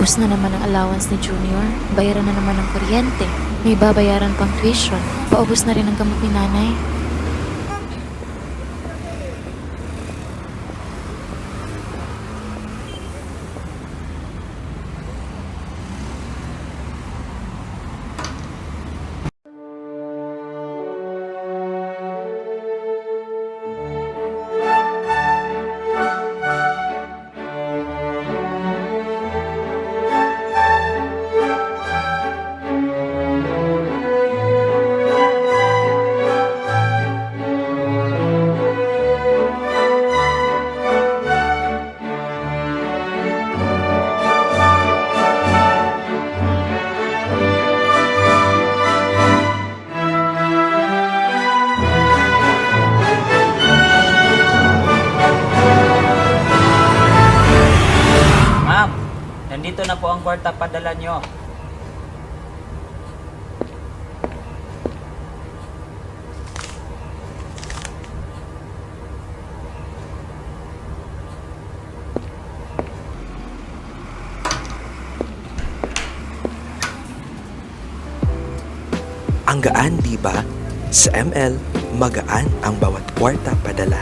Ubus na naman ang allowance ni Junior. Bayaran na naman ang kuryente. May babayaran pang tuition. Paubos na rin ang gamot ni nanay. Ma'am, nandito na po ang kwarta, padala nyo. Ang gaan, di ba? Sa ML, magaan ang bawat kwarta padala.